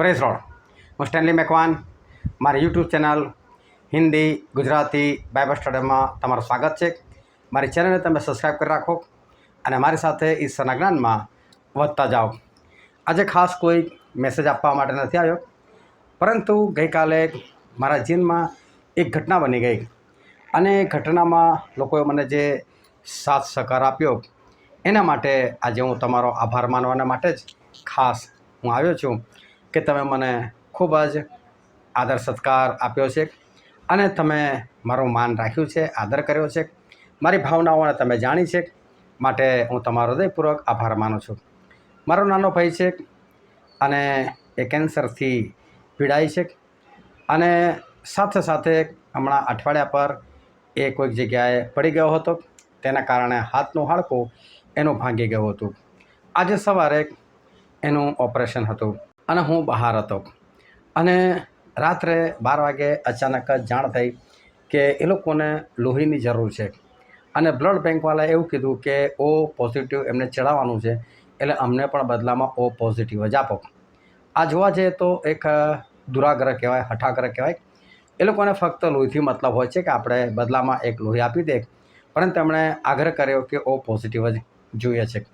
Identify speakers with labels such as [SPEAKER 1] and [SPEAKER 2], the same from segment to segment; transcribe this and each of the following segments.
[SPEAKER 1] Praise Lord. હું Stanley Macwan, મારી YouTube channel Hindi Gujarati Bible સ્ટડીમાં તમારું સ્વાગત છે. મારી ચેનલને તમે સબસ્ક્રાઈબ કરી રાખો અને મારી સાથે ઈશ્વરના જ્ઞાનમાં વધતા જાઓ. આજે ખાસ કોઈ મેસેજ આપવા માટે નથી આવ્યો, પરંતુ ગઈકાલે મારા જીવનમાં એક ઘટના બની ગઈ અને એ ઘટનામાં લોકોએ મને જે સાથ સહકાર આપ્યો એના માટે આજે હું તમારો આભાર માનવાના માટે જ ખાસ હું આવ્યો છું કે તમે મને ખૂબ જ આદર સત્કાર આપ્યો છે અને તમે મારું માન રાખ્યું છે, આદર કર્યો છે, મારી ભાવનાઓને તમે જાણી છે. માટે હું તમારો હૃદયપૂર્વક આભાર માનું છું. મારો નાનો ભાઈ છે અને એ કેન્સરથી પીડાય છે અને સાથે સાથે હમણાં અઠવાડિયા પર એ કોઈક જગ્યાએ પડી ગયો હતો. તેના કારણે હાથનું હાડકું એનું ભાંગી ગયું હતું. આજે સવારે એનું ઓપરેશન હતું અને હું બહાર હતો અને રાત્રે 12 વાગે અચાનક જ જાણ થઈ કે એ લોકોને લોહીની જરૂર છે અને બ્લડ બેંકવાળાએ એવું કીધું કે ઓ પોઝિટિવ એમને ચડાવવાનું છે, એટલે અમને પણ બદલામાં ઓ પોઝિટિવ જ આપો. આ જોવા જઈએ તો એક દુરાગ્રહ કહેવાય, હઠાગ્રહ કહેવાય. એ લોકોને ફક્ત લોહીથી મતલબ હોય છે કે આપણે બદલામાં એક લોહી આપી દે, પરંતુ એમણે આગ્રહ કર્યો કે ઓ પોઝિટિવ જ જોઈએ છે.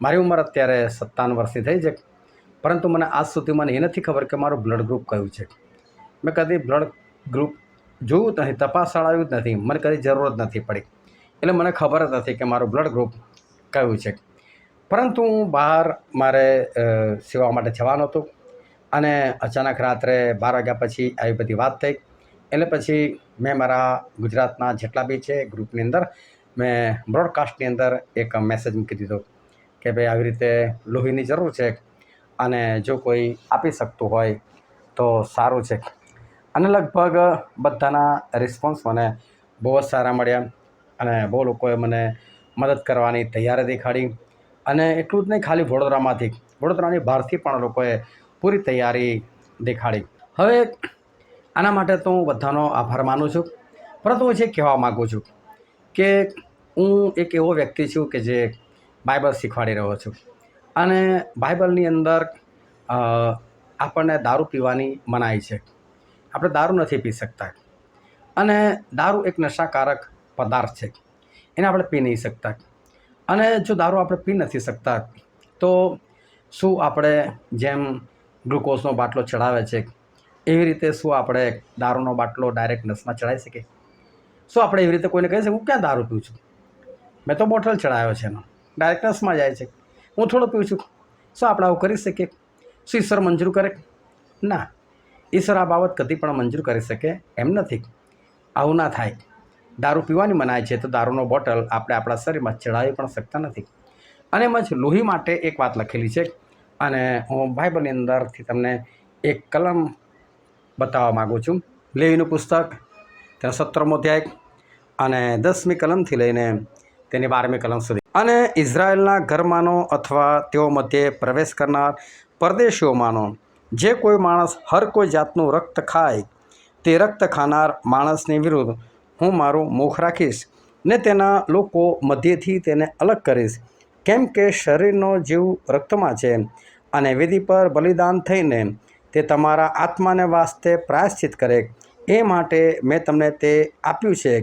[SPEAKER 1] મારી ઉંમર અત્યારે 57 વર્ષની થઈ છે, પરંતુ મને આજ સુધી મને એ નથી ખબર કે મારું બ્લડ ગ્રુપ કયું છે. મેં કદી બ્લડ ગ્રુપ જોયું જ નથી, તપાસ ચડાવ્યું જ નથી, મને કદી જરૂર જ નથી પડી, એટલે મને ખબર જ નથી કે મારું બ્લડ ગ્રુપ કયું છે. પરંતુ હું બહાર મારે સેવા માટે જવાનું હતું અને અચાનક રાત્રે 12 વાગ્યા પછી આવી બધી વાત થઈ. એટલે પછી મેં મારા ગુજરાતના જેટલા બી છે ગ્રુપની અંદર મેં બ્રોડકાસ્ટની અંદર એક મેસેજ મૂકી દીધો કે ભાઈ આવી રીતે લોહીની જરૂર છે અને જો કોઈ આપી શકતું હોય તો સારું છે. અને લગભગ બધાના રિસ્પોન્સ મને બહુ જ સારા મળ્યા અને બહુ લોકોએ મને મદદ કરવાની તૈયારી દેખાડી. અને એટલું જ નહીં, ખાલી વડોદરાની બહારથી પણ લોકોએ પૂરી તૈયારી દેખાડી. હવે આના માટે તો હું બધાનો આભાર માનું છું, પરંતુ હું જે કહેવા માગું છું કે હું એક એવો વ્યક્તિ છું કે જે બાઇબલ શીખવાડી રહ્યો છું અને બાઇબલની અંદર આપણને દારૂ પીવાની મનાઈ છે. આપણે દારૂ નથી પી શકતા અને દારૂ એક નશાકારક પદાર્થ છે, એને આપણે પી નહીં શકતા. અને જો દારૂ આપણે પી નથી શકતા તો શું આપણે જેમ ગ્લુકોઝનો બાટલો ચડાવે છે એવી રીતે શું આપણે દારૂનો બાટલો ડાયરેક્ટ નસમાં ચડાવી શકીએ? શું આપણે એવી રીતે કોઈને કહી શકીએ હું ક્યાં દારૂ પીઉં છું, મેં તો બોટલ ચડાવ્યો છે, એનો ડાયરેક્ટ નસમાં જાય છે, હું થોડો પીઉં છું? શું આપણે આવું કરી શકીએ? શું ઈશ્વર મંજૂર કરે? ના, ઈશ્વર આ બાબત કદી પણ મંજૂર કરી શકે એમ નથી. આવું ના થાય. દારૂ પીવાની મનાય છે તો દારૂનો બોટલ આપણે આપણા શરીરમાં ચડાવી પણ શકતા નથી. અને એમ જ લોહી માટે એક વાત લખેલી છે અને હું બાઇબલની અંદરથી તમને એક કલમ બતાવવા માગું છું. લેવીનું પુસ્તક તેનો 17મો અધ્યાય અને 10મી કલમથી લઈને તેની 12મી કલમ સુધી. અને ઇઝરાયેલના ઘરમાંનો અથવા તેઓ મધ્યે પ્રવેશ કરનાર પરદેશીઓમાંનો જે કોઈ માણસ હર કોઈ જાતનું રક્ત ખાય, તે રક્ત ખાનાર માણસની વિરુદ્ધ હું મારું મુખ રાખીશ ને તેના લોકો મધ્યથી તેને અલગ કરીશ, કેમ કે શરીરનો જીવ રક્તમાં છે અને વેદી પર બલિદાન થઈને તે તમારા આત્માને વાસ્તે પ્રાયશ્ચિત કરે. એ માટે મેં તમને તે આપ્યું છે,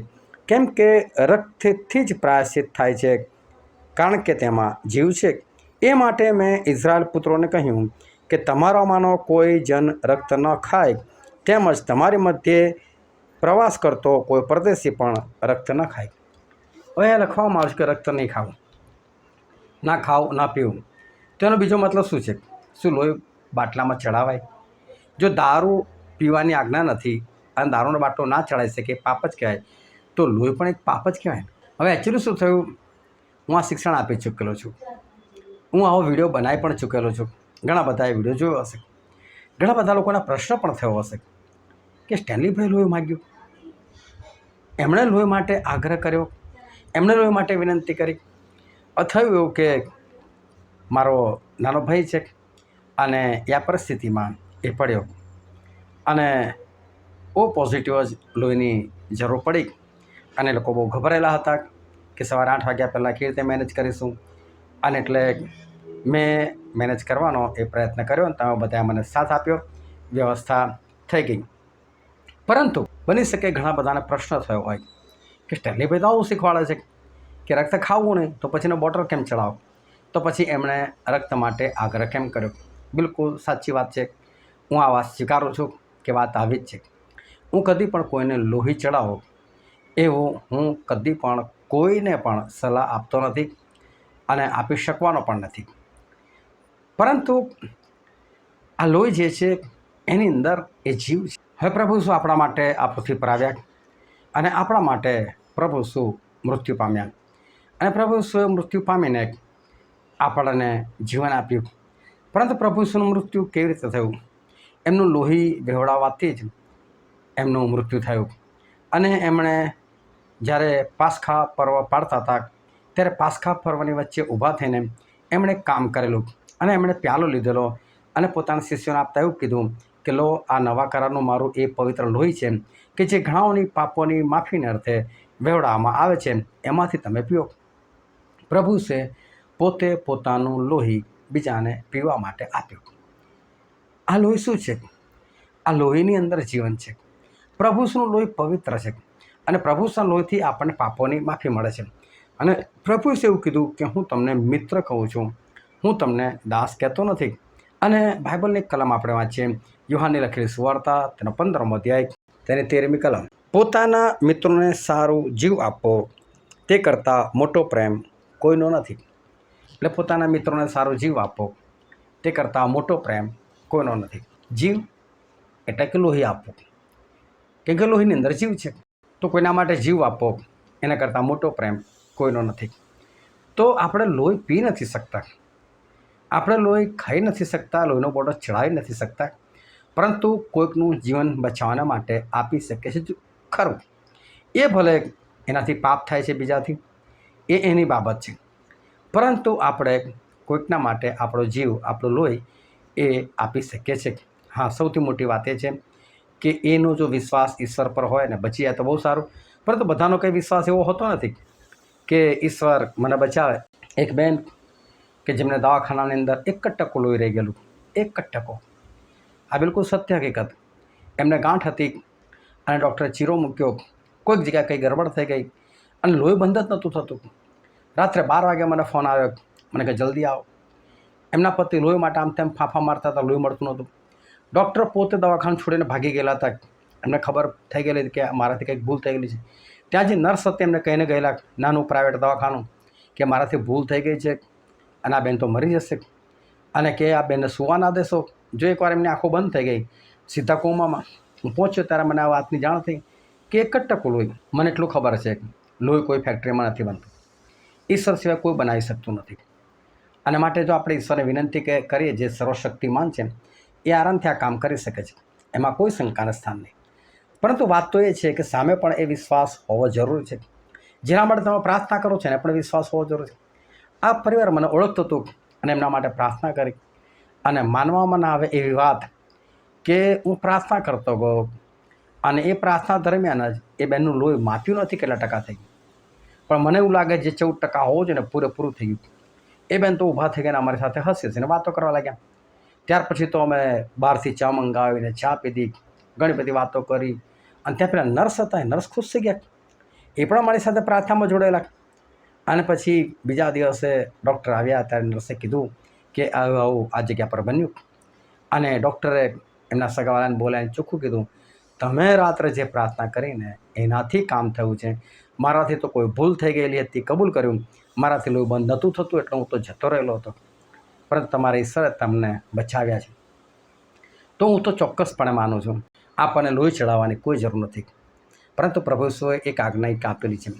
[SPEAKER 1] કેમ કે રક્તથી જ પ્રાયશ્ચિત થાય છે, કારણ કે તેમાં જીવ છે. એ માટે મેં ઇઝરાયલ પુત્રોને કહ્યું કે તમારામાંનો કોઈ જન રક્ત ન ખાય, તેમજ તમારી મધ્યે પ્રવાસ કરતો કોઈ પરદેશી પણ રક્ત ન ખાય. હવે અહીંયા લખવામાં આવ્યું છે કે રક્ત નહીં ખાવું, ના ખાવું, ના પીવું. તેનો બીજો મતલબ શું છે? શું લોહી બાટલામાં ચડાવાય? જો દારૂ પીવાની આજ્ઞા નથી અને દારૂનો બાટલો ના ચડાવી શકે, પાપ જ કહેવાય, તો લોહી પણ એક પાપ જ કહેવાય. હવે એકચ્યુઅલી શું થયું, હું આ શિક્ષણ આપી ચૂકેલો છું, હું આવો વિડીયો બનાવી પણ ચૂકેલો છું, ઘણા બધાએ વિડીયો જોયો હશે, ઘણા બધા લોકોના પ્રશ્ન પણ થયો હશે કે સ્ટેનલીભાઈ લોહી માગ્યું, એમણે લોહી માટે આગ્રહ કર્યો, એમણે લોહી માટે વિનંતી કરી. થયું એવું કે મારો નાનો ભાઈ છે અને આ પરિસ્થિતિમાં એ પડ્યો અને ઓ પોઝિટિવ જ લોહીની જરૂર પડી અને લોકો બહુ ગભરાયેલા હતા કે સવારે 8 વાગ્યા પહેલાં કેવી રીતે મેનેજ કરીશું. અને એટલે મેં મેનેજ કરવાનો એ પ્રયત્ન કર્યો અને તમે બધાએ મને સાથ આપ્યો, વ્યવસ્થા થઈ ગઈ. પરંતુ બની શકે ઘણા બધાને પ્રશ્ન થયો હોય કે સ્ટેનલીભાઈ તો આવું શીખવાડે છે કે રક્ત ખાવું નહીં તો પછીનો બોટલ કેમ ચડાવો, તો પછી એમણે રક્ત માટે આગ્રહ કેમ કર્યો. બિલકુલ સાચી વાત છે. હું આ વાત સ્વીકારું છું કે વાત આવી જ છે. હું કદી પણ કોઈને લોહી ચડાવો એવું હું કદી પણ કોઈને પણ સલાહ આપતો નથી અને આપી શકવાનો પણ નથી. પરંતુ આ લોહી જે છે એની અંદર એ જીવ છે. હવે પ્રભુ શું આપણા માટે આ પૃથ્વી પર આવ્યા અને આપણા માટે પ્રભુ શું મૃત્યુ પામ્યા અને પ્રભુ શું મૃત્યુ પામીને આપણને જીવન આપ્યું. પરંતુ પ્રભુ શું મૃત્યુ કેવી રીતે થયું? એમનું લોહી વહેવડાવવાથી જ એમનું મૃત્યુ થયું. અને એમણે જ્યારે પાસખા પર્વ પાડતા હતા ત્યારે પાસખા પર્વની વચ્ચે ઊભા થઈને એમણે કામ કરેલું અને એમણે પ્યાલો લીધેલો અને પોતાના શિષ્યોને આપતા એવું કીધું કે લો, આ નવા કરારનું મારું એ પવિત્ર લોહી છે કે જે ઘણાઓની પાપોની માફીને અર્થે વહેવડાવવામાં આવે છે, એમાંથી તમે પીઓ. પ્રભુ છે પોતે પોતાનું લોહી બીજાને પીવા માટે આપ્યું. આ લોહી શું છે? આ લોહીની અંદર જીવન છે. પ્રભુનું લોહી પવિત્ર છે અને પ્રભુના લોહીથી આપણને પાપોની માફી મળે છે. અને પ્રભુએ એવું કીધું કે હું તમને મિત્ર કહું છું, હું તમને દાસ કહેતો નથી. અને બાઇબલની કલમ આપણે વાંચીએ, યુહાનની લખેલી સુવાર્તા તેનો 15મો અધ્યાય તેની 13મી કલમ. પોતાના મિત્રોને સારું જીવ આપો તે કરતાં મોટો પ્રેમ કોઈનો નથી. એટલે પોતાના મિત્રોને સારો જીવ આપો તે કરતાં મોટો પ્રેમ કોઈનો નથી. જીવ એટલે કે લોહી આપવું, કેમ કે લોહીની અંદર જીવ છે. તો કોઈના માટે જીવ આપો એના કરતાં મોટો પ્રેમ કોઈનો નથી. તો આપણે લોહી પી નથી શકતા, આપણે લોહી ખાઈ નથી શકતા, લોહીનો બોટલ ચડાવી નથી શકતા, પરંતુ કોઈકનું જીવન બચાવવાના માટે આપી શકે છે ખરું. એ ભલે એનાથી પાપ થાય છે બીજાથી, એ એની બાબત છે. પરંતુ આપણે કોઈકના માટે આપણો જીવ, આપણું લોહી એ આપી શકીએ છીએ. હા, સૌથી મોટી વાત એ છે કે એનો જો વિશ્વાસ ઈશ્વર પર હોય ને બચી જાય તો બહુ સારું. પરંતુ બધાનો કંઈ વિશ્વાસ એવો હોતો નથી કે ઈશ્વર મને બચાવે. એક બેન કે જેમને દવાખાનાની અંદર 1% લોહી રહી ગયેલું, 1%. આ બિલકુલ સત્ય હકીકત. એમને ગાંઠ હતી અને ડૉક્ટરે ચીરો મૂક્યો, કોઈક જગ્યાએ કંઈ ગરબડ થઈ ગઈ અને લોહી બંધ જ નહોતું થતું. રાત્રે 12 વાગે મને ફોન આવ્યો, મને કે જલ્દી આવો. એમના પતિ લોહી માટે આમ તેમ ફાંફા મારતા હતા, લોહી મળતું નહોતું. ડૉક્ટર પોતે દવાખાનું છોડીને ભાગી ગયેલા હતા. એમને ખબર થઈ ગયેલી કે મારાથી કંઈક ભૂલ થઈ ગયેલી છે. ત્યાં જે નર્સ હતી એમને કહીને ગયેલા, નાનું પ્રાઇવેટ દવાખાનું, કે મારાથી ભૂલ થઈ ગઈ છે અને આ બેન તો મરી જશે અને કે આ બેનને સૂવા ના દેશો. જો એકવાર એમની આંખો બંધ થઈ ગઈ, સીધા કોમામાં. હું પહોંચ્યો ત્યારે મને આ વાતની જાણ થઈ કે 1% લોહી. મને એટલું ખબર છે લોહી કોઈ ફેક્ટરીમાં નથી બનતું, ઈશ્વર સિવાય કોઈ બનાવી શકતું નથી. અને માટે જો આપણે ઈશ્વરને વિનંતી કરીએ, જે સર્વશક્તિમાન છે, એ આરામથી આ કામ કરી શકે છે, એમાં કોઈ શંકાને સ્થાન નહીં. પરંતુ વાત તો એ છે કે સામે પણ એ વિશ્વાસ હોવો જરૂરી છે. જેના માટે તમે પ્રાર્થના કરો છો એને પણ વિશ્વાસ હોવો જરૂરી છે. આ પરિવાર મને ઓળખતું હતું અને એમના માટે પ્રાર્થના કરી અને માનવામાં ના આવે એવી વાત કે હું પ્રાર્થના કરતો ગયો અને એ પ્રાર્થના દરમિયાન જ એ બેનનું લોહી માપ્યું નથી કેટલા ટકા થઈ ગયું, પણ મને એવું લાગે જે 14% હોવું જોઈએ ને પૂરેપૂરું થઈ ગયું. એ બેન તો ઊભા થઈ ગઈને અમારી સાથે હસીને વાતો કરવા લાગ્યા. ત્યાર પછી તો અમે બહારથી ચા મંગાવીને ચા પીધી, ઘણી બધી વાતો કરી. અને ત્યાં પેલા નર્સ હતા, નર્સ ખુશ થઈ ગયા, એ પણ અમારી સાથે પ્રાર્થનામાં જોડાયેલા. અને પછી બીજા દિવસે ડૉક્ટર આવ્યા ત્યારે નર્સે કીધું કે આવું આ જગ્યા પર બન્યું. અને ડૉક્ટરે એમના સગાવાલાને બોલાવીને ચોખ્ખું કીધું, તમે રાત્રે જે પ્રાર્થના કરીને એનાથી કામ થયું છે. મારાથી તો કોઈ ભૂલ થઈ ગયેલી હતી, કબૂલ કર્યું. મારાથી લોહી બંધ નહોતું થતું એટલે હું તો જતો રહેલો હતો, પરંતુ તમારા ઈશ્વરે તમને બચાવ્યા છે. તો હું તો ચોક્કસપણે માનું છું આપણને લોહી ચડાવવાની કોઈ જરૂર નથી. પરંતુ પ્રભુ ઈસુએ એક આજ્ઞા આપેલી છે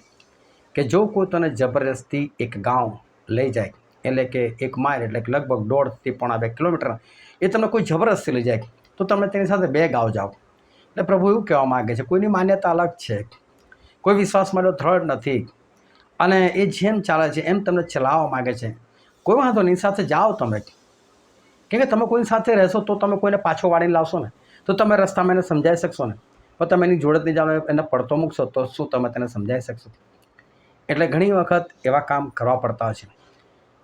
[SPEAKER 1] કે જો કોઈ તને જબરદસ્તી એક ગાંવ લઈ જાય, એટલે કે 1 માઇલ એટલે કે લગભગ 1.5 થી 2 કિલોમીટર, એ તમને કોઈ જબરદસ્તી લઈ જાય તો તમે તેની સાથે 2 ગાંવ જાઓ. એટલે પ્રભુ એવું કહેવા માગે છે, કોઈની માન્યતા અલગ છે, કોઈ વિશ્વાસ માટે દ્રઢ નથી અને એ જેમ ચાલે છે એમ તમને ચલાવવા માગે છે. કોઈ વાંધો નહીં, સાથે જાઓ તમે, કેમ કે તમે કોઈની સાથે રહેશો તો તમે કોઈને પાછો વાળીને લાવશો ને, તો તમે રસ્તામાં એને સમજાવી શકશો ને. પણ તમે એની જોડે નહીં જાઓ, એને પડતો મૂકશો તો શું તમે તેને સમજાવી શકશો? એટલે ઘણી વખત એવા કામ કરવા પડતા હોય છે.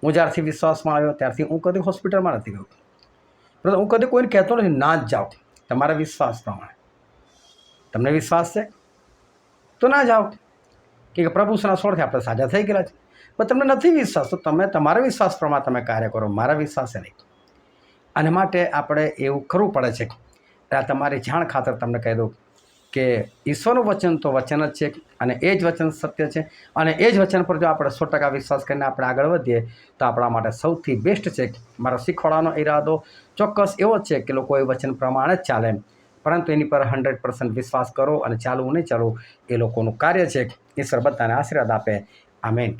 [SPEAKER 1] હું જ્યારથી વિશ્વાસમાં આવ્યો ત્યારથી હું કદી હોસ્પિટલમાં નથી ગયો, પરંતુ હું કદી કોઈને કહેતો નથી ના જ જાઓ. તમારા વિશ્વાસ પ્રમાણે, તમને વિશ્વાસ છે તો ના જાઓ, કે પ્રભુના છોડથી આપણે સાજા થઈ ગયેલા છે. પણ તમને નથી વિશ્વાસ તો તમે તમારા વિશ્વાસ પ્રમાણે તમે કાર્ય કરો, મારા વિશ્વાસે નહીં. અને માટે આપણે એવું કરવું પડે છે. આ તમારી જાણ ખાતર તમને કહી દઉં કે ઈશ્વરનું વચન તો વચન જ છે, અને એ જ વચન સત્ય છે. અને એ જ વચન પર જો આપણે 100% વિશ્વાસ કરીને આપણે આગળ વધીએ તો આપણા માટે સૌથી બેસ્ટ છે. મારો શીખવાડવાનો ઈરાદો ચોક્કસ એવો જ છે કે લોકો એ વચન પ્રમાણે જ ચાલે, પરંતુ એની પર 100% વિશ્વાસ કરો અને ચાલવું નહીં ચાલવું એ લોકોનું કાર્ય છે. ઈશ્વર બધાને આશીર્વાદ આપે. આમેન.